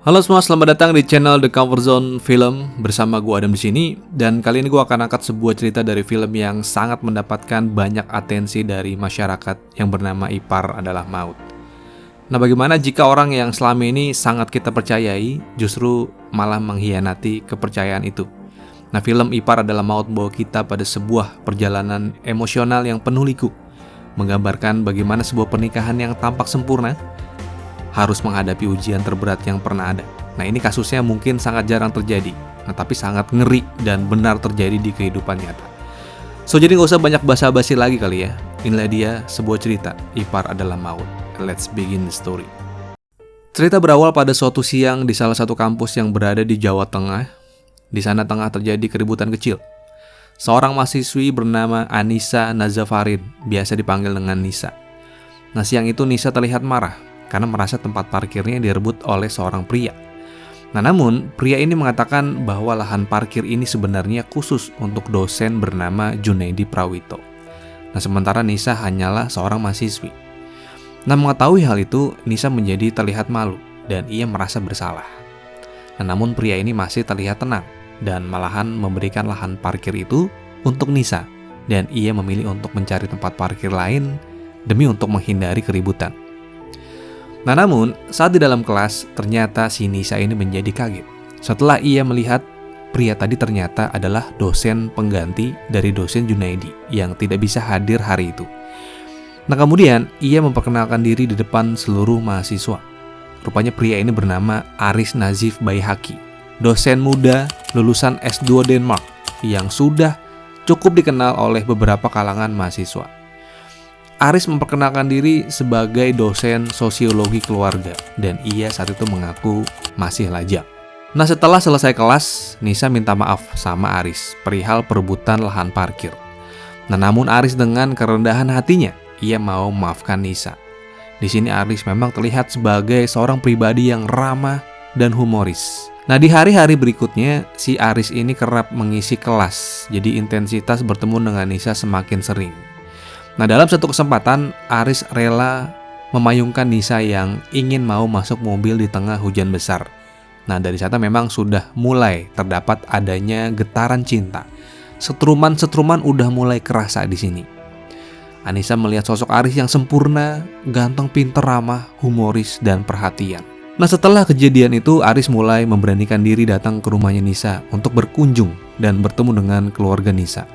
Halo semua, selamat datang di channel The Comfort Zone Film bersama gue Adam di sini. Dan kali ini gue akan angkat sebuah cerita dari film yang sangat mendapatkan banyak atensi dari masyarakat yang bernama Ipar Adalah Maut. Nah, bagaimana jika orang yang selama ini sangat kita percayai justru malah mengkhianati kepercayaan itu? Nah, film Ipar Adalah Maut membawa kita pada sebuah perjalanan emosional yang penuh liku, menggambarkan bagaimana sebuah pernikahan yang tampak sempurna harus menghadapi ujian terberat yang pernah ada. Nah, ini kasusnya mungkin sangat jarang terjadi, tapi sangat ngeri dan benar terjadi di kehidupan nyata. So, jadi gak usah banyak basa-basi lagi kali ya. Inilah dia sebuah cerita, Ipar Adalah Maut. Let's begin the story. Cerita berawal pada suatu siang di salah satu kampus yang berada di Jawa Tengah. Di sana tengah terjadi keributan kecil. Seorang mahasiswi bernama Anissa Nazafarin, biasa dipanggil dengan Nisa. Nah, siang itu Nisa terlihat marah karena merasa tempat parkirnya direbut oleh seorang pria. Nah, namun pria ini mengatakan bahwa lahan parkir ini sebenarnya khusus untuk dosen bernama Junaidi Prawito. Nah, sementara Nisa hanyalah seorang mahasiswi. Nah, mengetahui hal itu, Nisa menjadi terlihat malu dan ia merasa bersalah. Nah, namun pria ini masih terlihat tenang dan malahan memberikan lahan parkir itu untuk Nisa, dan ia memilih untuk mencari tempat parkir lain demi untuk menghindari keributan. Nah, namun saat di dalam kelas, ternyata si Nisa ini menjadi kaget setelah ia melihat pria tadi ternyata adalah dosen pengganti dari dosen Junaidi yang tidak bisa hadir hari itu. Nah, kemudian ia memperkenalkan diri di depan seluruh mahasiswa. Rupanya pria ini bernama Aris Nazif Baihaqi, dosen muda lulusan S2 Denmark yang sudah cukup dikenal oleh beberapa kalangan mahasiswa. Aris memperkenalkan diri sebagai dosen sosiologi keluarga dan ia saat itu mengaku masih lajang. Nah, setelah selesai kelas, Nisa minta maaf sama Aris perihal perebutan lahan parkir. Nah, namun Aris dengan kerendahan hatinya, ia mau memaafkan Nisa. Di sini Aris memang terlihat sebagai seorang pribadi yang ramah dan humoris. Nah, di hari-hari berikutnya, si Aris ini kerap mengisi kelas, jadi intensitas bertemu dengan Nisa semakin sering. Nah, dalam satu kesempatan, Aris rela memayungkan Nisa yang ingin mau masuk mobil di tengah hujan besar. Nah, dari sana memang sudah mulai terdapat adanya getaran cinta. Setruman-setruman udah mulai kerasa di sini. Anissa melihat sosok Aris yang sempurna, ganteng, pinter, ramah, humoris, dan perhatian. Nah, setelah kejadian itu, Aris mulai memberanikan diri datang ke rumahnya Nisa untuk berkunjung dan bertemu dengan keluarga Nisa.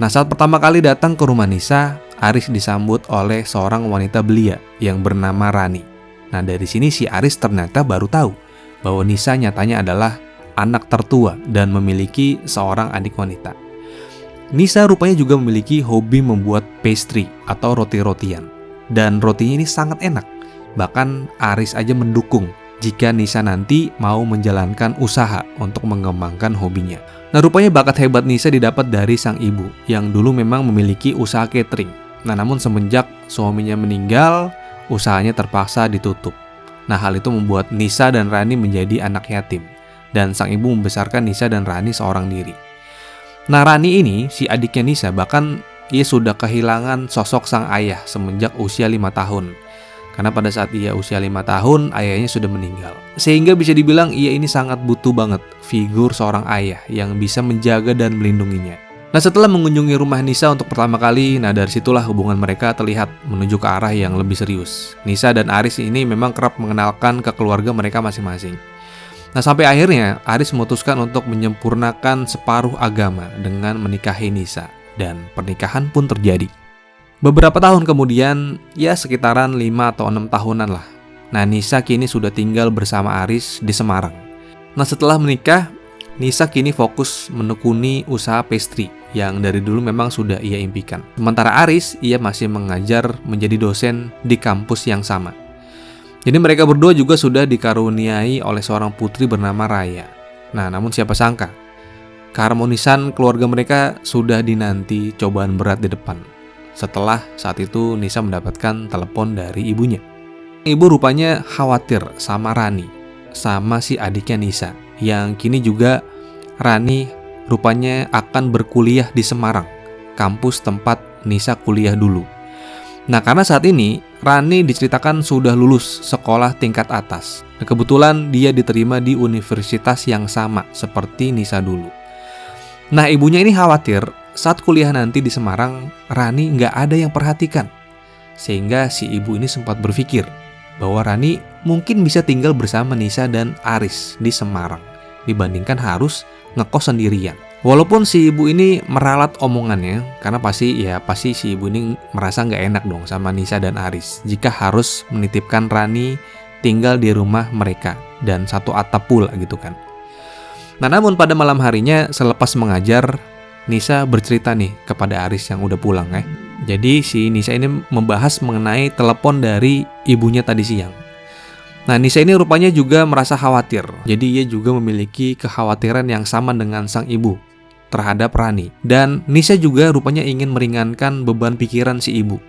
Nah, saat pertama kali datang ke rumah Nisa, Aris disambut oleh seorang wanita belia yang bernama Rani. Nah, dari sini si Aris ternyata baru tahu bahwa Nisa nyatanya adalah anak tertua dan memiliki seorang adik wanita. Nisa rupanya juga memiliki hobi membuat pastry atau roti-rotian. Dan rotinya ini sangat enak. Bahkan Aris aja mendukung jika Nisa nanti mau menjalankan usaha untuk mengembangkan hobinya. Nah, rupanya bakat hebat Nisa didapat dari sang ibu yang dulu memang memiliki usaha catering. Nah, namun semenjak suaminya meninggal, usahanya terpaksa ditutup. Nah, hal itu membuat Nisa dan Rani menjadi anak yatim. Dan sang ibu membesarkan Nisa dan Rani seorang diri. Nah, Rani ini, si adiknya Nisa, bahkan ia sudah kehilangan sosok sang ayah semenjak usia 5 tahun. Karena pada saat ia usia 5 tahun, ayahnya sudah meninggal. Sehingga bisa dibilang ia ini sangat butuh banget figur seorang ayah yang bisa menjaga dan melindunginya. Nah, setelah mengunjungi rumah Nisa untuk pertama kali, nah dari situlah hubungan mereka terlihat menuju ke arah yang lebih serius. Nisa dan Aris ini memang kerap mengenalkan ke keluarga mereka masing-masing. Nah, sampai akhirnya Aris memutuskan untuk menyempurnakan separuh agama dengan menikahi Nisa. Dan pernikahan pun terjadi. Beberapa tahun kemudian, ya sekitaran 5 atau 6 tahunan lah. Nah, Nisa kini sudah tinggal bersama Aris di Semarang. Nah, setelah menikah, Nisa kini fokus menekuni usaha pastry yang dari dulu memang sudah ia impikan. Sementara Aris, ia masih mengajar menjadi dosen di kampus yang sama. Jadi mereka berdua juga sudah dikaruniai oleh seorang putri bernama Raya. Nah, namun siapa sangka, keharmonisan keluarga mereka sudah dinanti cobaan berat di depan. Setelah saat itu Nisa mendapatkan telepon dari ibunya. Ibu rupanya khawatir sama Rani, sama si adiknya Nisa, yang kini juga Rani rupanya akan berkuliah di Semarang, kampus tempat Nisa kuliah dulu. Nah, karena saat ini Rani diceritakan sudah lulus sekolah tingkat atas. Nah, kebetulan dia diterima di universitas yang sama seperti Nisa dulu. Nah, ibunya ini khawatir saat kuliah nanti di Semarang, Rani nggak ada yang perhatikan. Sehingga si ibu ini sempat berpikir bahwa Rani mungkin bisa tinggal bersama Nisa dan Aris di Semarang dibandingkan harus ngekos sendirian. Walaupun si ibu ini meralat omongannya, karena pasti si ibu ini merasa nggak enak dong sama Nisa dan Aris jika harus menitipkan Rani tinggal di rumah mereka dan satu atap pula gitu kan. Nah, namun pada malam harinya selepas mengajar, Nisa bercerita nih kepada Aris yang udah pulang ya. Jadi si Nisa ini membahas mengenai telepon dari ibunya tadi siang. Nah, Nisa ini rupanya juga merasa khawatir. Jadi ia juga memiliki kekhawatiran yang sama dengan sang ibu terhadap Rani. Dan Nisa juga rupanya ingin meringankan beban pikiran si ibu.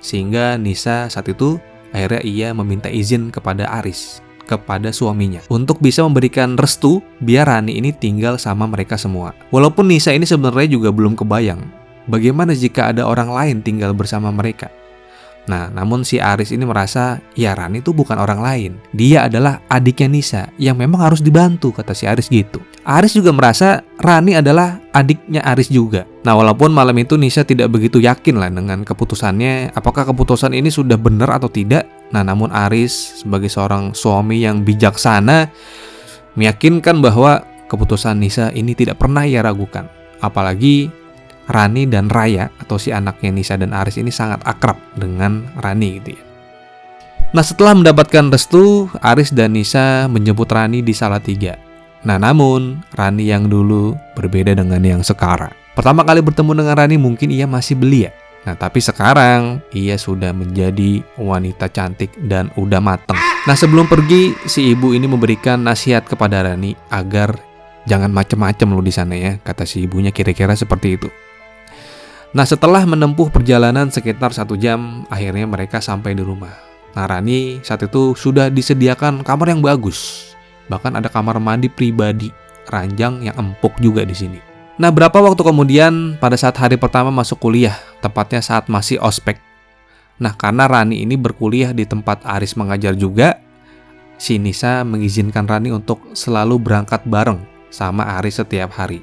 Sehingga Nisa saat itu akhirnya ia meminta izin kepada Aris, kepada suaminya, untuk bisa memberikan restu biar Rani ini tinggal sama mereka semua. Walaupun Nisa ini sebenarnya juga belum kebayang bagaimana jika ada orang lain tinggal bersama mereka. Nah, namun si Aris ini merasa, ya Rani itu bukan orang lain. Dia adalah adiknya Nisa yang memang harus dibantu, kata si Aris gitu. Aris juga merasa Rani adalah adiknya Aris juga. Nah, walaupun malam itu Nisa tidak begitu yakin lah dengan keputusannya, apakah keputusan ini sudah benar atau tidak. Nah, namun Aris sebagai seorang suami yang bijaksana meyakinkan bahwa keputusan Nisa ini tidak pernah ia ragukan. Apalagi Rani dan Raya atau si anaknya Nisa dan Aris ini sangat akrab dengan Rani gitu ya. Nah, setelah mendapatkan restu, Aris dan Nisa menjemput Rani di Salatiga. Nah, namun Rani yang dulu berbeda dengan yang sekarang. Pertama kali bertemu dengan Rani mungkin ia masih belia. Nah, tapi sekarang ia sudah menjadi wanita cantik dan udah mateng. Nah, sebelum pergi, si ibu ini memberikan nasihat kepada Rani agar jangan macem-macem lo di sana ya, kata si ibunya kira-kira seperti itu. Nah, setelah menempuh perjalanan sekitar 1 jam, akhirnya mereka sampai di rumah. Nah, Rani saat itu sudah disediakan kamar yang bagus. Bahkan ada kamar mandi pribadi, ranjang yang empuk juga di sini. Nah, berapa waktu kemudian pada saat hari pertama masuk kuliah, tepatnya saat masih ospek. Nah, karena Rani ini berkuliah di tempat Aris mengajar juga, si Nisa mengizinkan Rani untuk selalu berangkat bareng sama Aris setiap hari.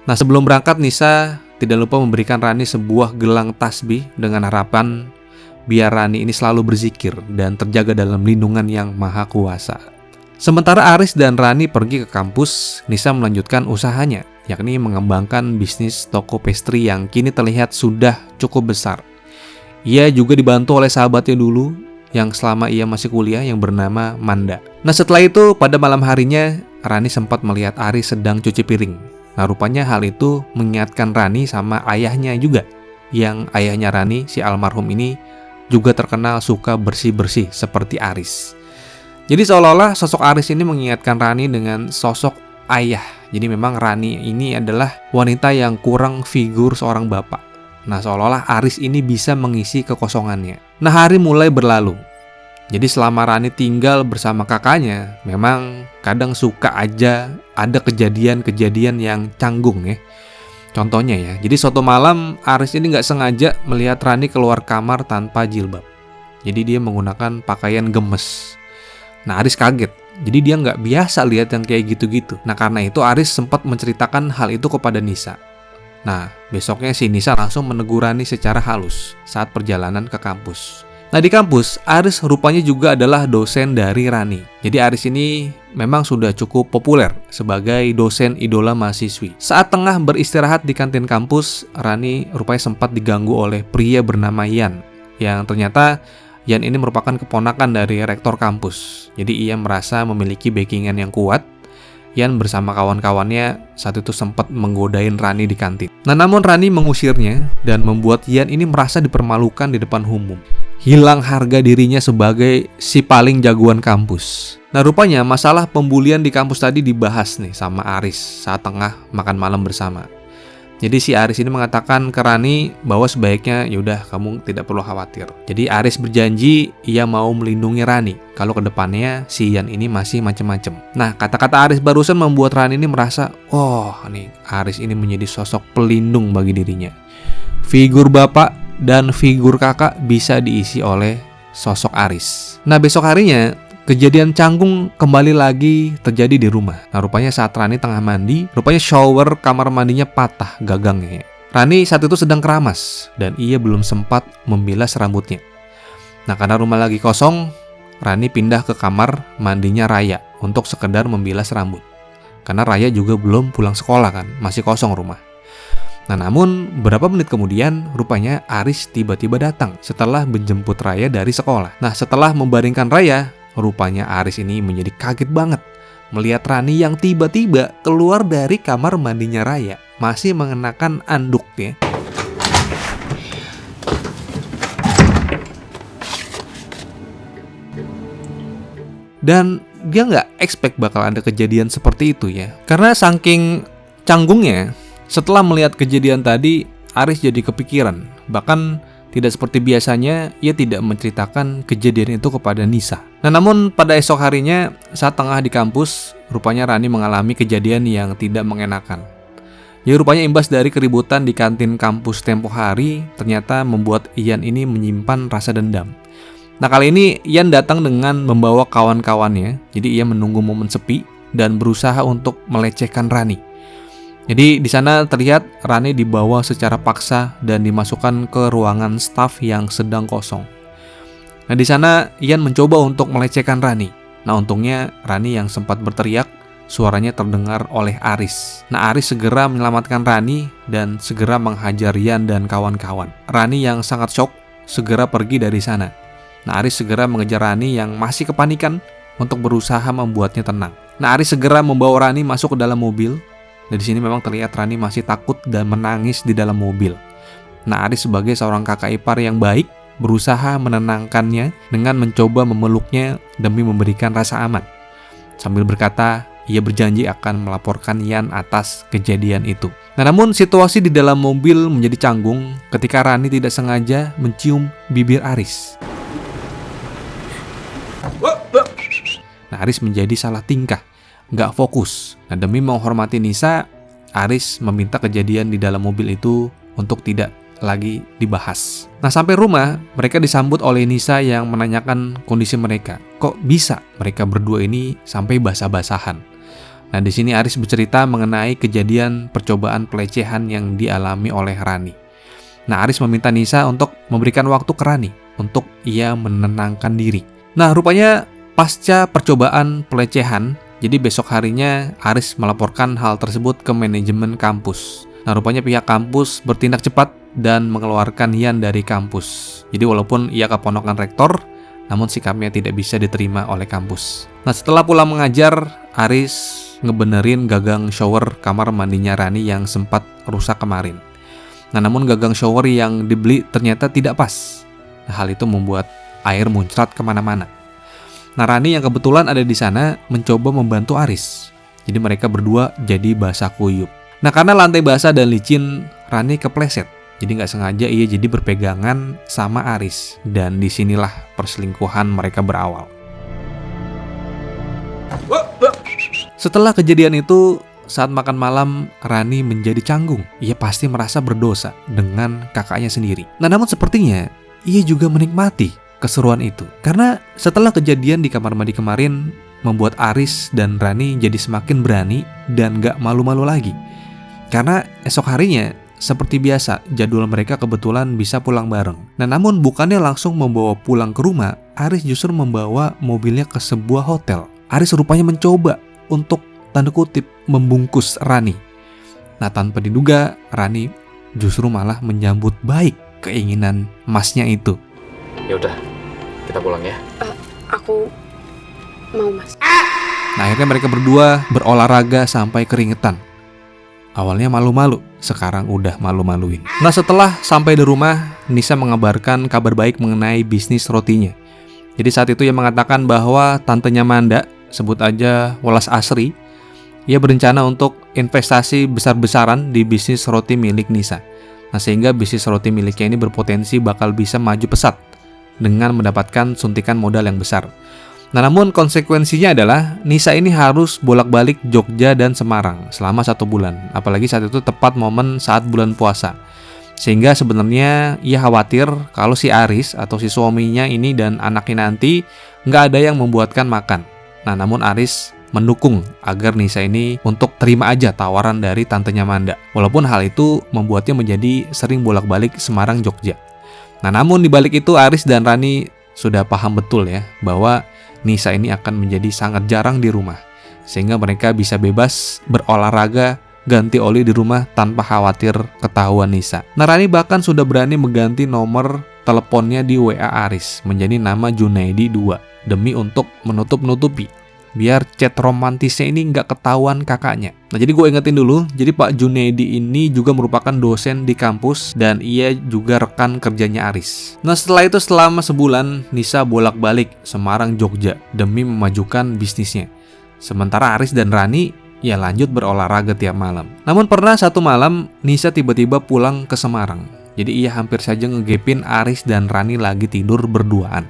Nah, sebelum berangkat Nisa tidak lupa memberikan Rani sebuah gelang tasbih dengan harapan biar Rani ini selalu berzikir dan terjaga dalam lindungan yang maha kuasa. Sementara Aris dan Rani pergi ke kampus, Nisa melanjutkan usahanya, yakni mengembangkan bisnis toko pastry yang kini terlihat sudah cukup besar. Ia juga dibantu oleh sahabatnya dulu yang selama ia masih kuliah yang bernama Manda. Nah, setelah itu pada malam harinya Rani sempat melihat Aris sedang cuci piring. Nah, rupanya hal itu mengingatkan Rani sama ayahnya juga, yang ayahnya Rani, si almarhum ini, juga terkenal suka bersih-bersih seperti Aris. Jadi seolah-olah sosok Aris ini mengingatkan Rani dengan sosok ayah. Jadi memang Rani ini adalah wanita yang kurang figur seorang bapak. Nah, seolah-olah Aris ini bisa mengisi kekosongannya. Nah, hari mulai berlalu. Jadi selama Rani tinggal bersama kakaknya, memang kadang suka aja ada kejadian-kejadian yang canggung ya. Contohnya ya, jadi suatu malam Aris ini nggak sengaja melihat Rani keluar kamar tanpa jilbab. Jadi dia menggunakan pakaian gemes. Nah, Aris kaget. Jadi dia nggak biasa lihat yang kayak gitu-gitu. Nah, karena itu Aris sempat menceritakan hal itu kepada Nisa. Nah, besoknya si Nisa langsung menegur Rani secara halus saat perjalanan ke kampus. Nah, di kampus, Aris rupanya juga adalah dosen dari Rani. Jadi Aris ini memang sudah cukup populer sebagai dosen idola mahasiswi. Saat tengah beristirahat di kantin kampus, Rani rupanya sempat diganggu oleh pria bernama Yan. Yang ternyata Yan ini merupakan keponakan dari rektor kampus. Jadi ia merasa memiliki backingan yang kuat. Yan bersama kawan-kawannya saat itu sempat menggodain Rani di kantin. Nah, namun Rani mengusirnya dan membuat Yan ini merasa dipermalukan di depan umum. Hilang harga dirinya sebagai si paling jagoan kampus. Nah, rupanya masalah pembulian di kampus tadi dibahas nih sama Aris saat tengah makan malam bersama. Jadi si Aris ini mengatakan ke Rani bahwa sebaiknya yaudah kamu tidak perlu khawatir. Jadi Aris berjanji ia mau melindungi Rani kalau kedepannya si Yan ini masih macem-macem. Nah, kata-kata Aris barusan membuat Rani ini merasa, oh nih Aris ini menjadi sosok pelindung bagi dirinya. Figur bapak dan figur kakak bisa diisi oleh sosok Aris. Nah, besok harinya kejadian canggung kembali lagi terjadi di rumah. Nah, rupanya saat Rani tengah mandi, rupanya shower kamar mandinya patah gagangnya. Rani saat itu sedang keramas dan ia belum sempat membilas rambutnya. Nah, karena rumah lagi kosong, Rani pindah ke kamar mandinya Raya untuk sekedar membilas rambut. Karena Raya juga belum pulang sekolah kan, masih kosong rumah. Nah, namun beberapa menit kemudian rupanya Aris tiba-tiba datang setelah menjemput Raya dari sekolah. Nah, setelah membaringkan Raya, rupanya Aris ini menjadi kaget banget melihat Rani yang tiba-tiba keluar dari kamar mandinya Raya, masih mengenakan anduknya. Dan dia nggak expect bakal ada kejadian seperti itu ya. Karena saking canggungnya, setelah melihat kejadian tadi, Aris jadi kepikiran. Bahkan tidak seperti biasanya, ia tidak menceritakan kejadian itu kepada Nisa. Nah, namun pada esok harinya, saat tengah di kampus, rupanya Rani mengalami kejadian yang tidak mengenakan. Ya, rupanya imbas dari keributan di kantin kampus tempo hari, ternyata membuat Ian ini menyimpan rasa dendam. Nah, kali ini Ian datang dengan membawa kawan-kawannya, jadi ia menunggu momen sepi dan berusaha untuk melecehkan Rani. Jadi di sana terlihat Rani dibawa secara paksa dan dimasukkan ke ruangan staf yang sedang kosong. Nah, di sana Ian mencoba untuk melecehkan Rani. Nah, untungnya Rani yang sempat berteriak, suaranya terdengar oleh Aris. Nah, Aris segera menyelamatkan Rani dan segera menghajar Ian dan kawan-kawan. Rani yang sangat shock segera pergi dari sana. Nah, Aris segera mengejar Rani yang masih kepanikan untuk berusaha membuatnya tenang. Nah, Aris segera membawa Rani masuk ke dalam mobil. Dan di sini memang terlihat Rani masih takut dan menangis di dalam mobil. Nah, Aris sebagai seorang kakak ipar yang baik berusaha menenangkannya dengan mencoba memeluknya demi memberikan rasa aman. Sambil berkata, ia berjanji akan melaporkan Ian atas kejadian itu. Nah, namun situasi di dalam mobil menjadi canggung ketika Rani tidak sengaja mencium bibir Aris. Nah, Aris menjadi salah tingkah, nggak fokus. Nah, demi menghormati Nisa, Aris meminta kejadian di dalam mobil itu untuk tidak lagi dibahas. Nah, sampai rumah, mereka disambut oleh Nisa yang menanyakan kondisi mereka. Kok bisa mereka berdua ini sampai basah-basahan? Nah, di sini Aris bercerita mengenai kejadian percobaan pelecehan yang dialami oleh Rani. Nah, Aris meminta Nisa untuk memberikan waktu ke Rani untuk ia menenangkan diri. Nah, rupanya pasca percobaan pelecehan, jadi besok harinya Aris melaporkan hal tersebut ke manajemen kampus. Nah, rupanya pihak kampus bertindak cepat dan mengeluarkan Ian dari kampus. Jadi walaupun ia keponakan rektor, namun sikapnya tidak bisa diterima oleh kampus. Nah, setelah pulang mengajar, Aris ngebenerin gagang shower kamar mandinya Rani yang sempat rusak kemarin. Nah, namun gagang shower yang dibeli ternyata tidak pas. Nah, hal itu membuat air muncrat kemana-mana. Nah, Rani yang kebetulan ada di sana mencoba membantu Aris. Jadi mereka berdua jadi basah kuyup. Nah, karena lantai basah dan licin, Rani kepleset. Jadi nggak sengaja ia jadi berpegangan sama Aris. Dan disinilah perselingkuhan mereka berawal. Setelah kejadian itu, saat makan malam, Rani menjadi canggung. Ia pasti merasa berdosa dengan kakaknya sendiri. Nah, namun sepertinya ia juga menikmati keseruan itu. Karena setelah kejadian di kamar mandi kemarin, membuat Aris dan Rani jadi semakin berani dan gak malu-malu lagi. Karena esok harinya, seperti biasa, jadwal mereka kebetulan bisa pulang bareng. Nah, namun bukannya langsung membawa pulang ke rumah, Aris justru membawa mobilnya ke sebuah hotel. Aris rupanya mencoba untuk tanda kutip membungkus Rani. Nah, tanpa diduga, Rani justru malah menyambut baik keinginan masnya itu. Ya udah, kita pulang ya. Aku mau, Mas. Nah, akhirnya mereka berdua berolahraga sampai keringetan. Awalnya malu-malu, sekarang udah malu-maluin. Nah, setelah sampai di rumah, Nisa mengabarkan kabar baik mengenai bisnis rotinya. Jadi saat itu ia mengatakan bahwa tantenya Manda, sebut aja Welas Asri, ia berencana untuk investasi besar-besaran di bisnis roti milik Nisa. Nah, sehingga bisnis roti miliknya ini berpotensi bakal bisa maju pesat dengan mendapatkan suntikan modal yang besar. Nah, namun konsekuensinya adalah Nisa ini harus bolak-balik Jogja dan Semarang selama 1 bulan. Apalagi saat itu tepat momen saat bulan puasa. Sehingga sebenarnya ia khawatir kalau si Aris atau si suaminya ini dan anaknya nanti nggak ada yang membuatkan makan. Nah, namun Aris mendukung agar Nisa ini untuk terima aja tawaran dari tantenya Manda. Walaupun hal itu membuatnya menjadi sering bolak-balik Semarang Jogja. Nah, namun di balik itu Aris dan Rani sudah paham betul ya bahwa Nisa ini akan menjadi sangat jarang di rumah. Sehingga mereka bisa bebas berolahraga, ganti oli di rumah tanpa khawatir ketahuan Nisa. Nah, Rani bahkan sudah berani mengganti nomor teleponnya di WA Aris menjadi nama Junaidi 2 demi untuk menutup-nutupi biar chat romantisnya ini nggak ketahuan kakaknya. Nah, jadi gue ingetin dulu, jadi Pak Junaidi ini juga merupakan dosen di kampus dan ia juga rekan kerjanya Aris. Nah, setelah itu selama sebulan Nisa bolak-balik Semarang Jogja demi memajukan bisnisnya. Sementara Aris dan Rani ia lanjut berolahraga tiap malam. Namun pernah satu malam Nisa tiba-tiba pulang ke Semarang. Jadi ia hampir saja ngegepin Aris dan Rani lagi tidur berduaan.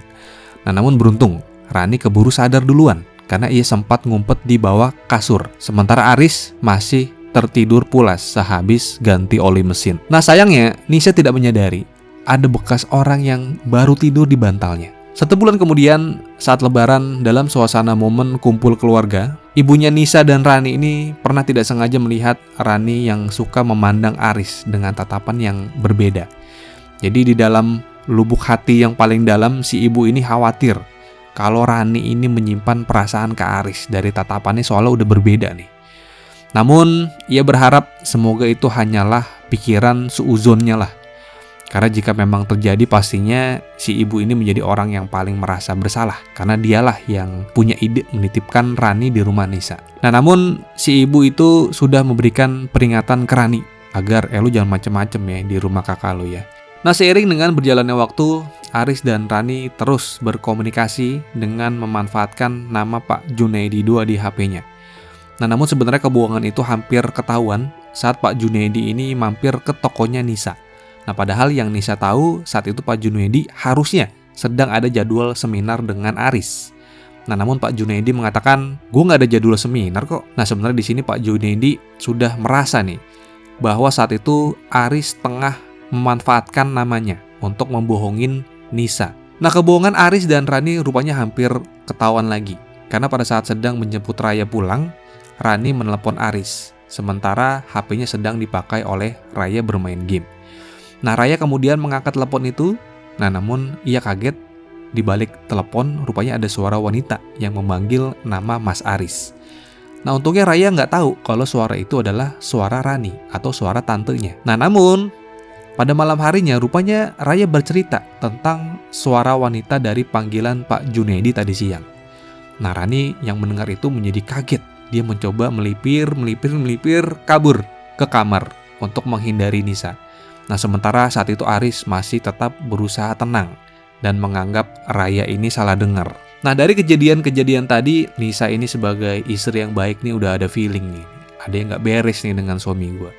Nah, namun beruntung Rani keburu sadar duluan karena ia sempat ngumpet di bawah kasur. Sementara Aris masih tertidur pulas sehabis ganti oli mesin. Nah, sayangnya Nisa tidak menyadari ada bekas orang yang baru tidur di bantalnya. 1 bulan kemudian, saat lebaran dalam suasana momen kumpul keluarga, ibunya Nisa dan Rani ini pernah tidak sengaja melihat Rani yang suka memandang Aris dengan tatapan yang berbeda. Jadi di dalam lubuk hati yang paling dalam, si ibu ini khawatir kalau Rani ini menyimpan perasaan ke Aris dari tatapannya soalnya udah berbeda nih. Namun, ia berharap semoga itu hanyalah pikiran suuzonnya lah. Karena jika memang terjadi pastinya si ibu ini menjadi orang yang paling merasa bersalah karena dialah yang punya ide menitipkan Rani di rumah Nisa. Nah, namun si ibu itu sudah memberikan peringatan ke Rani agar lu jangan macem-macem ya di rumah kakak lu ya. Nah, seiring dengan berjalannya waktu, Aris dan Rani terus berkomunikasi dengan memanfaatkan nama Pak Junaidi 2 di HP-nya. Nah, namun sebenarnya kebohongan itu hampir ketahuan saat Pak Junaidi ini mampir ke tokonya Nisa. Nah, padahal yang Nisa tahu saat itu Pak Junaidi harusnya sedang ada jadwal seminar dengan Aris. Nah, namun Pak Junaidi mengatakan, gue nggak ada jadwal seminar kok. Nah, sebenarnya di sini Pak Junaidi sudah merasa nih bahwa saat itu Aris tengah memanfaatkan namanya untuk membohongin Nisa. Nah, kebohongan Aris dan Rani rupanya hampir ketahuan lagi. Karena pada saat sedang menjemput Raya pulang, Rani menelepon Aris. Sementara HP-nya sedang dipakai oleh Raya bermain game. Nah, Raya kemudian mengangkat telepon itu. Nah, namun ia kaget. Di balik telepon rupanya ada suara wanita yang memanggil nama Mas Aris. Nah, untungnya Raya nggak tahu kalau suara itu adalah suara Rani atau suara tantenya. Nah, namun pada malam harinya rupanya Raya bercerita tentang suara wanita dari panggilan Pak Junaidi tadi siang. Nah, Rani yang mendengar itu menjadi kaget. Dia mencoba melipir kabur ke kamar untuk menghindari Nisa. Nah, sementara saat itu Aris masih tetap berusaha tenang dan menganggap Raya ini salah dengar. Nah, dari kejadian-kejadian tadi, Nisa ini sebagai istri yang baik nih udah ada feeling nih. Ada yang gak beres nih dengan suami gue.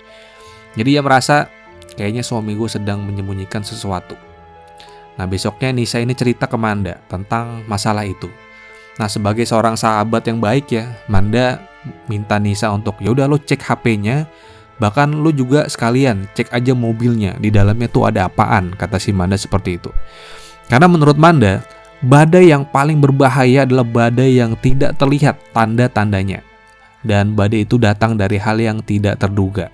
Jadi ia merasa kayaknya suami gue sedang menyembunyikan sesuatu. Nah, besoknya Nisa ini cerita ke Manda tentang masalah itu. Nah, sebagai seorang sahabat yang baik ya, Manda minta Nisa untuk ya udah lo cek HP-nya. Bahkan lu juga sekalian cek aja mobilnya, di dalamnya tuh ada apaan, kata si Manda seperti itu. Karena menurut Manda, badai yang paling berbahaya adalah badai yang tidak terlihat tanda-tandanya. Dan badai itu datang dari hal yang tidak terduga.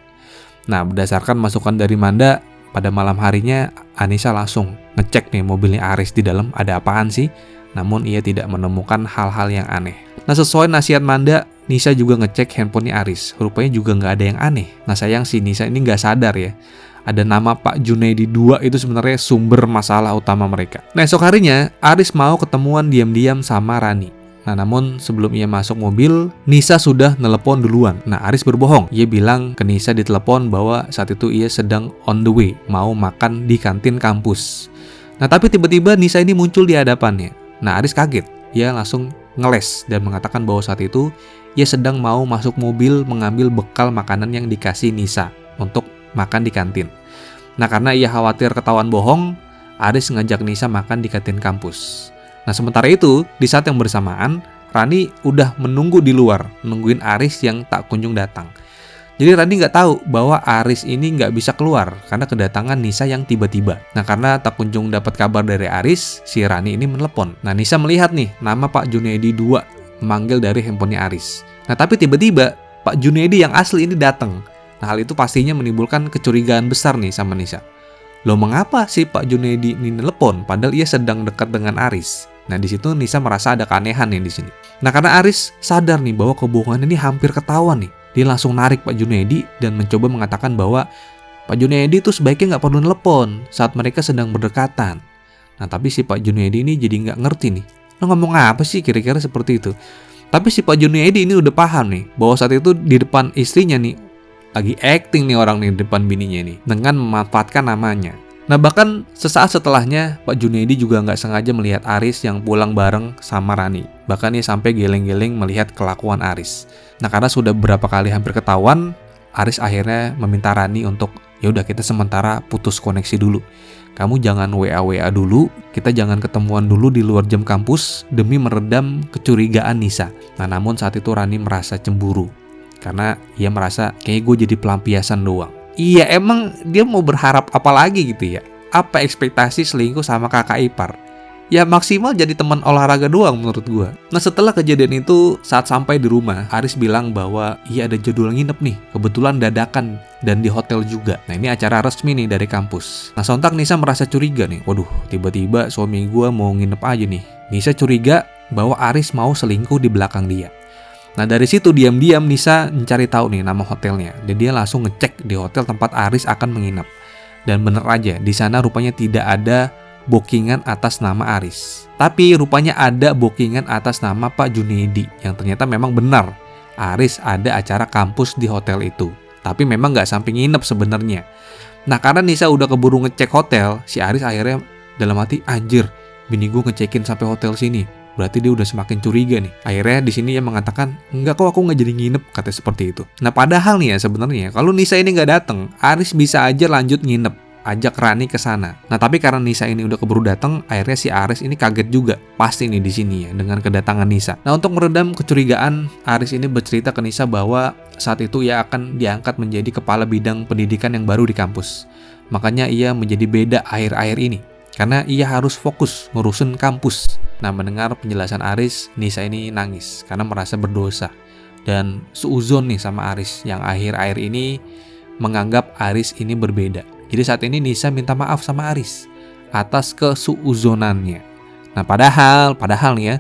Nah, berdasarkan masukan dari Manda, pada malam harinya Anissa langsung ngecek nih mobilnya Aris di dalam ada apaan sih. Namun ia tidak menemukan hal-hal yang aneh. Nah, sesuai nasihat Manda, Nisa juga ngecek handphonenya Aris. Rupanya juga nggak ada yang aneh. Nah, sayang si Nisa ini nggak sadar ya. Ada nama Pak Junaidi 2 itu sebenarnya sumber masalah utama mereka. Nah, esok harinya Aris mau ketemuan diam-diam sama Rani. Nah, namun sebelum ia masuk mobil, Nisa sudah nelepon duluan. Nah, Aris berbohong. Ia bilang ke Nisa di telepon bahwa saat itu ia sedang on the way, mau makan di kantin kampus. Nah, tapi tiba-tiba Nisa ini muncul di hadapannya. Nah, Aris kaget. Ia langsung ngeles dan mengatakan bahwa saat itu ia sedang mau masuk mobil mengambil bekal makanan yang dikasih Nisa untuk makan di kantin. Nah, karena ia khawatir ketahuan bohong, Aris ngajak Nisa makan di kantin kampus. Nah, sementara itu, di saat yang bersamaan, Rani udah menunggu di luar, nungguin Aris yang tak kunjung datang. Jadi Rani nggak tahu bahwa Aris ini nggak bisa keluar karena kedatangan Nisa yang tiba-tiba. Nah karena tak kunjung dapat kabar dari Aris, si Rani ini menelepon. Nah Nisa melihat nih nama Pak Junaidi 2 memanggil dari handphonenya Aris. Nah tapi tiba-tiba Pak Junaidi yang asli ini datang. Nah hal itu pastinya menimbulkan kecurigaan besar nih sama Nisa. Loh mengapa sih Pak Junaidi ini telepon padahal ia sedang dekat dengan Aris? Nah di situ Nisa merasa ada keanehan nih di sini. Nah karena Aris sadar nih bahwa kebohongan ini hampir ketahuan nih, dia langsung narik Pak Junaidi dan mencoba mengatakan bahwa Pak Junaidi itu sebaiknya nggak perlu telepon saat mereka sedang berdekatan. Nah tapi si Pak Junaidi ini jadi nggak ngerti nih, lo ngomong apa sih kira-kira seperti itu. Tapi si Pak Junaidi ini udah paham nih bahwa saat itu di depan istrinya nih lagi acting nih orang nih di depan bininya nih dengan memanfaatkan namanya. Nah bahkan sesaat setelahnya Pak Junaidi juga nggak sengaja melihat Aris yang pulang bareng sama Rani. Bahkan dia sampai geleng-geleng melihat kelakuan Aris. Nah karena sudah beberapa kali hampir ketahuan, Aris akhirnya meminta Rani untuk ya udah kita sementara putus koneksi dulu. Kamu jangan WA dulu, kita jangan ketemuan dulu di luar jam kampus demi meredam kecurigaan Nisa. Nah namun saat itu Rani merasa cemburu karena ia merasa kayaknya gue jadi pelampiasan doang. Iya emang dia mau berharap apa lagi gitu ya? Apa ekspektasi selingkuh sama kakak ipar? Ya maksimal jadi teman olahraga doang menurut gue. Nah setelah kejadian itu, saat sampai di rumah, Aris bilang bahwa iya ada jadwal nginep nih. Kebetulan dadakan dan di hotel juga. Nah ini acara resmi nih dari kampus. Nah sontak Nisa merasa curiga nih. Waduh tiba-tiba suami gue mau nginep aja nih. Nisa curiga bahwa Aris mau selingkuh di belakang dia. Nah dari situ diam-diam Nisa mencari tahu nih nama hotelnya dan dia langsung ngecek di hotel tempat Aris akan menginap. Dan bener aja di sana rupanya tidak ada bookingan atas nama Aris. Tapi rupanya ada bookingan atas nama Pak Junaidi yang ternyata memang benar. Aris ada acara kampus di hotel itu. Tapi memang nggak sampai nginep sebenarnya. Nah karena Nisa udah keburu ngecek hotel, si Aris akhirnya dalam hati anjir, bini gue ngecekin sampai hotel sini. Berarti dia udah semakin curiga nih. Akhirnya di sini ia mengatakan, enggak kok aku nggak jadi nginep, katanya seperti itu. Nah padahal nih ya sebenarnya kalau Nisa ini nggak datang, Aris bisa aja lanjut nginep, ajak Rani ke sana. Nah tapi karena Nisa ini udah keburu datang, akhirnya si Aris ini kaget juga. Pasti nih di sini ya dengan kedatangan Nisa. Nah untuk meredam kecurigaan, Aris ini bercerita ke Nisa bahwa saat itu ia akan diangkat menjadi kepala bidang pendidikan yang baru di kampus. Makanya ia menjadi beda akhir-akhir ini. Karena ia harus fokus ngurusin kampus. Nah mendengar penjelasan Aris, Nisa ini nangis karena merasa berdosa. Dan suuzon nih sama Aris yang akhir-akhir ini menganggap Aris ini berbeda. Jadi saat ini Nisa minta maaf sama Aris atas kesuuzonannya. Nah padahal nih ya,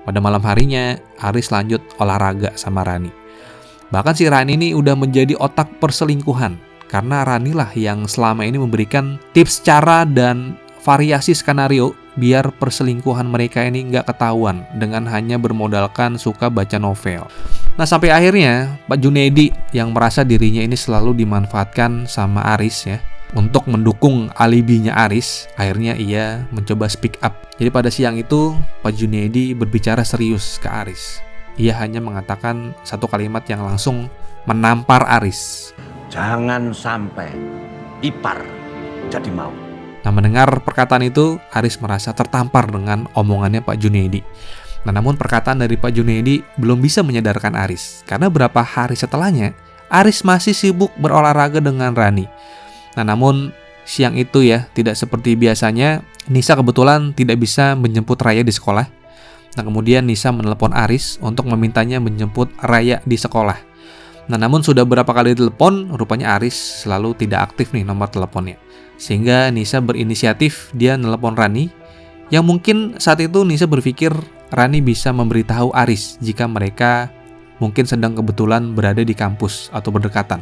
pada malam harinya Aris lanjut olahraga sama Rani. Bahkan si Rani ini udah menjadi otak perselingkuhan. Karena Rani lah yang selama ini memberikan tips cara dan variasi skenario biar perselingkuhan mereka ini nggak ketahuan dengan hanya bermodalkan suka baca novel. Nah sampai akhirnya Pak Junaidi yang merasa dirinya ini selalu dimanfaatkan sama Aris ya untuk mendukung alibinya Aris, akhirnya ia mencoba speak up. Jadi pada siang itu Pak Junaidi berbicara serius ke Aris. Ia hanya mengatakan satu kalimat yang langsung menampar Aris. Jangan sampai ipar jadi mau. Nah mendengar perkataan itu, Aris merasa tertampar dengan omongannya Pak Junaidi. Nah namun perkataan dari Pak Junaidi belum bisa menyadarkan Aris. Karena beberapa hari setelahnya, Aris masih sibuk berolahraga dengan Rani. Nah namun siang itu ya, tidak seperti biasanya, Nisa kebetulan tidak bisa menjemput Raya di sekolah. Nah kemudian Nisa menelepon Aris untuk memintanya menjemput Raya di sekolah. Nah namun sudah berapa kali telepon, rupanya Aris selalu tidak aktif nih nomor teleponnya. Sehingga Nisa berinisiatif dia nelepon Rani, yang mungkin saat itu Nisa berpikir Rani bisa memberitahu Aris jika mereka mungkin sedang kebetulan berada di kampus atau berdekatan.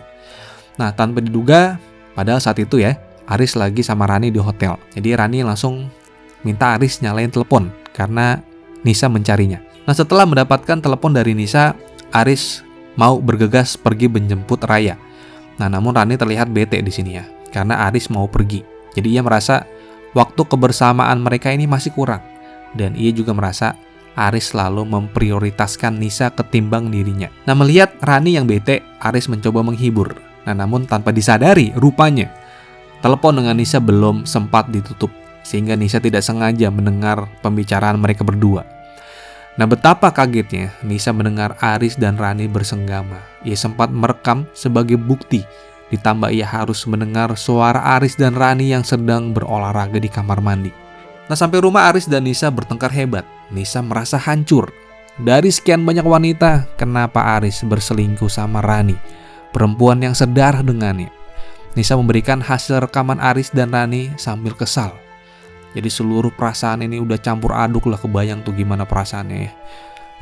Nah tanpa diduga, padahal saat itu ya, Aris lagi sama Rani di hotel. Jadi Rani langsung minta Aris nyalain telepon karena Nisa mencarinya. Nah setelah mendapatkan telepon dari Nisa, Aris mau bergegas pergi menjemput Raya. Nah namun Rani terlihat bete di sini ya, karena Aris mau pergi. Jadi ia merasa waktu kebersamaan mereka ini masih kurang. Dan ia juga merasa Aris selalu memprioritaskan Nisa ketimbang dirinya. Nah melihat Rani yang bete, Aris mencoba menghibur. Nah namun tanpa disadari, rupanya telepon dengan Nisa belum sempat ditutup. Sehingga Nisa tidak sengaja mendengar pembicaraan mereka berdua. Nah, betapa kagetnya Nisa mendengar Aris dan Rani bersenggama. Ia sempat merekam sebagai bukti. Ditambah ia harus mendengar suara Aris dan Rani yang sedang berolahraga di kamar mandi. Nah, sampai rumah Aris dan Nisa bertengkar hebat. Nisa merasa hancur. Dari sekian banyak wanita, kenapa Aris berselingkuh sama Rani, perempuan yang sedarah dengannya? Nisa memberikan hasil rekaman Aris dan Rani sambil kesal. Jadi seluruh perasaan ini udah campur aduk lah, kebayang tuh gimana perasaannya ya.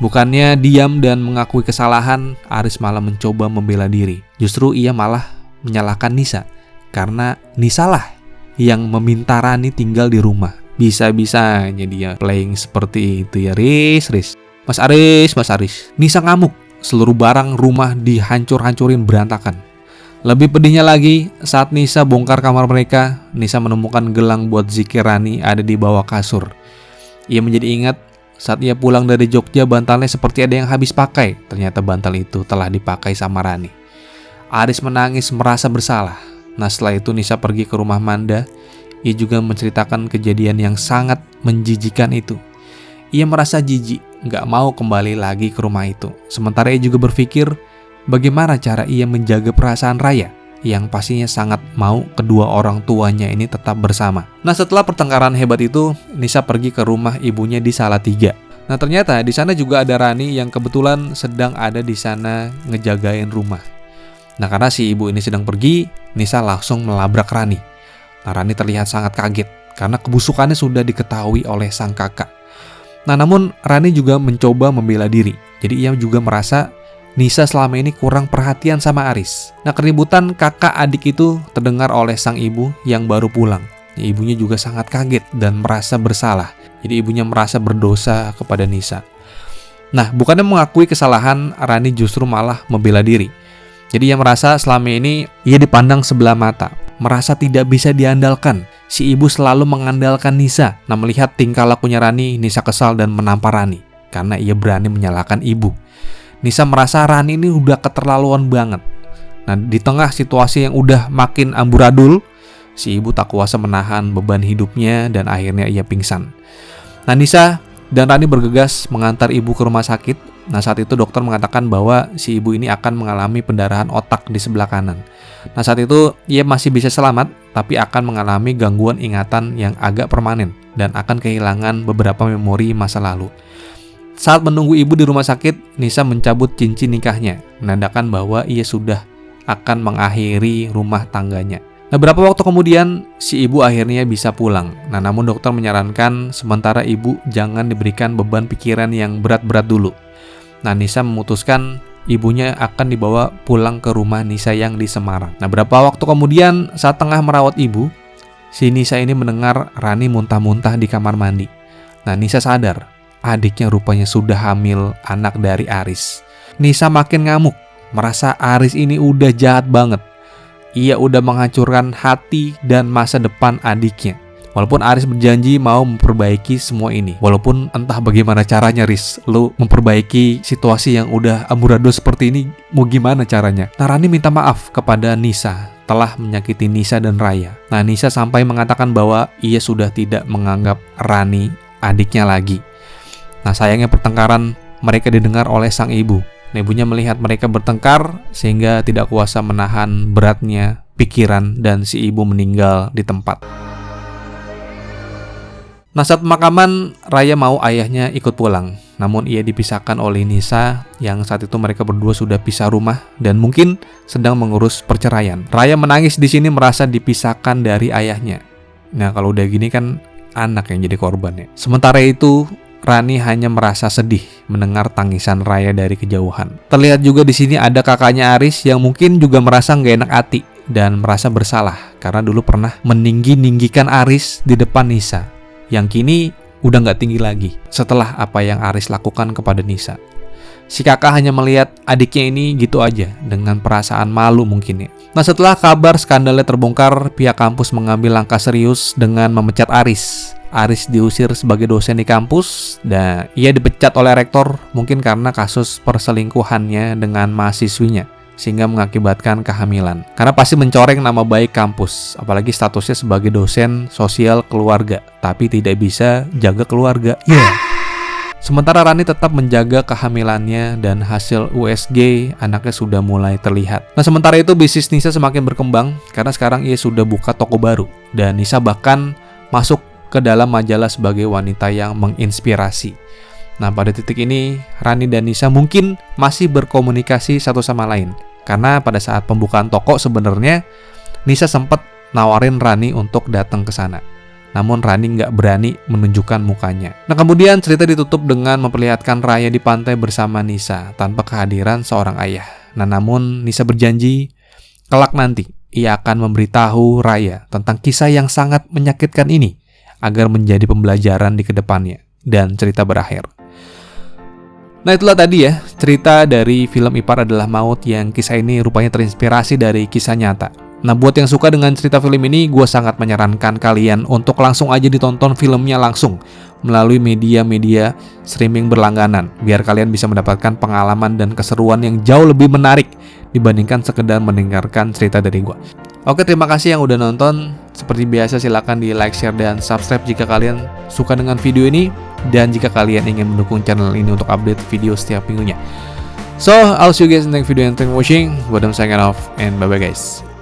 Bukannya diam dan mengakui kesalahan, Aris malah mencoba membela diri. Justru ia malah menyalahkan Nisa, karena Nisa lah yang meminta Rani tinggal di rumah. Bisa-bisanya dia playing seperti itu ya, Riz. Mas Aris. Nisa ngamuk, seluruh barang rumah dihancur-hancurin berantakan. Lebih pedihnya lagi, saat Nisa bongkar kamar mereka, Nisa menemukan gelang buat zikir Rani ada di bawah kasur. Ia menjadi ingat saat ia pulang dari Jogja, bantalnya seperti ada yang habis pakai. Ternyata bantal itu telah dipakai sama Rani. Aris menangis merasa bersalah. Nah, setelah itu Nisa pergi ke rumah Manda. Ia juga menceritakan kejadian yang sangat menjijikan itu. Ia merasa jijik, gak mau kembali lagi ke rumah itu. Sementara ia juga berpikir bagaimana cara ia menjaga perasaan Raya yang pastinya sangat mau kedua orang tuanya ini tetap bersama. Nah, setelah pertengkaran hebat itu, Nisa pergi ke rumah ibunya di Salatiga. Nah, ternyata di sana juga ada Rani yang kebetulan sedang ada di sana ngejagain rumah. Nah, karena si ibu ini sedang pergi, Nisa langsung melabrak Rani. Nah, Rani terlihat sangat kaget karena kebusukannya sudah diketahui oleh sang kakak. Nah, namun Rani juga mencoba membela diri. Jadi ia juga merasa Nisa selama ini kurang perhatian sama Aris. Nah, keributan kakak adik itu terdengar oleh sang ibu yang baru pulang. Ibunya juga sangat kaget dan merasa bersalah. Jadi ibunya merasa berdosa kepada Nisa. Nah, bukannya mengakui kesalahan, Rani justru malah membela diri. Jadi ia merasa selama ini ia dipandang sebelah mata, merasa tidak bisa diandalkan. Si ibu selalu mengandalkan Nisa. Nah, melihat tingkah lakunya Rani, Nisa kesal dan menampar Rani karena ia berani menyalahkan ibu. Nisa merasa Rani ini udah keterlaluan banget. Nah, di tengah situasi yang udah makin amburadul, si ibu tak kuasa menahan beban hidupnya dan akhirnya ia pingsan. Nah, Nisa dan Rani bergegas mengantar ibu ke rumah sakit. Nah, saat itu dokter mengatakan bahwa si ibu ini akan mengalami pendarahan otak di sebelah kanan. Nah, saat itu ia masih bisa selamat, tapi akan mengalami gangguan ingatan yang agak permanen dan akan kehilangan beberapa memori masa lalu. Saat menunggu ibu di rumah sakit, Nisa mencabut cincin nikahnya, menandakan bahwa ia sudah akan mengakhiri rumah tangganya. Nah, beberapa waktu kemudian, si ibu akhirnya bisa pulang. Nah, namun dokter menyarankan sementara ibu jangan diberikan beban pikiran yang berat-berat dulu. Nah, Nisa memutuskan ibunya akan dibawa pulang ke rumah Nisa yang di Semarang. Nah, beberapa waktu kemudian saat tengah merawat ibu, si Nisa ini mendengar Rani muntah-muntah di kamar mandi. Nah, Nisa sadar adiknya rupanya sudah hamil anak dari Aris. Nisa makin ngamuk, merasa Aris ini udah jahat banget. Ia udah menghancurkan hati dan masa depan adiknya. Walaupun Aris berjanji mau memperbaiki semua ini. Walaupun entah bagaimana caranya, Riz. Lu memperbaiki situasi yang udah amburadul seperti ini, mau gimana caranya? Nah, Rani minta maaf kepada Nisa telah menyakiti Nisa dan Raya. Nah, Nisa sampai mengatakan bahwa ia sudah tidak menganggap Rani adiknya lagi. Nah, sayangnya pertengkaran mereka didengar oleh sang ibu. Nah, ibunya melihat mereka bertengkar sehingga tidak kuasa menahan beratnya pikiran dan si ibu meninggal di tempat. Nah, saat pemakaman, Raya mau ayahnya ikut pulang. Namun ia dipisahkan oleh Nisa yang saat itu mereka berdua sudah pisah rumah dan mungkin sedang mengurus perceraian. Raya menangis di sini merasa dipisahkan dari ayahnya. Nah, kalau udah gini kan anak yang jadi korbannya. Sementara itu, Rani hanya merasa sedih mendengar tangisan Raya dari kejauhan. Terlihat juga di sini ada kakaknya Aris yang mungkin juga merasa nggak enak hati dan merasa bersalah karena dulu pernah meninggi-ninggikan Aris di depan Nisa, yang kini udah nggak tinggi lagi setelah apa yang Aris lakukan kepada Nisa. Si kakak hanya melihat adiknya ini gitu aja dengan perasaan malu mungkin ya. Nah, setelah kabar skandalnya terbongkar, pihak kampus mengambil langkah serius dengan memecat Aris. Aris diusir sebagai dosen di kampus dan ia dipecat oleh rektor mungkin karena kasus perselingkuhannya dengan mahasiswinya sehingga mengakibatkan kehamilan. Karena pasti mencoreng nama baik kampus, apalagi statusnya sebagai dosen sosial keluarga, tapi tidak bisa jaga keluarga. Sementara Rani tetap menjaga kehamilannya dan hasil USG anaknya sudah mulai terlihat. Nah, sementara itu bisnis Nisa semakin berkembang karena sekarang ia sudah buka toko baru. Dan Nisa bahkan masuk ke dalam majalah sebagai wanita yang menginspirasi. Nah, pada titik ini Rani dan Nisa mungkin masih berkomunikasi satu sama lain. Karena pada saat pembukaan toko sebenarnya Nisa sempat nawarin Rani untuk datang ke sana. Namun Rani nggak berani menunjukkan mukanya. Nah, kemudian cerita ditutup dengan memperlihatkan Raya di pantai bersama Nisa tanpa kehadiran seorang ayah. Nah, namun Nisa berjanji kelak nanti ia akan memberitahu Raya tentang kisah yang sangat menyakitkan ini agar menjadi pembelajaran di kedepannya. Dan cerita berakhir. Nah, itulah tadi ya cerita dari film Ipar Adalah Maut yang kisah ini rupanya terinspirasi dari kisah nyata. Nah, buat yang suka dengan cerita film ini, gue sangat menyarankan kalian untuk langsung aja ditonton filmnya langsung melalui media-media streaming berlangganan, biar kalian bisa mendapatkan pengalaman dan keseruan yang jauh lebih menarik dibandingkan sekedar mendengarkan cerita dari gue. Oke, terima kasih yang udah nonton. Seperti biasa silakan di like, share, dan subscribe jika kalian suka dengan video ini, dan jika kalian ingin mendukung channel ini untuk update video setiap minggunya. So, I'll see you guys in the next video and thanks for watching. Gue Adam signing off and bye-bye guys.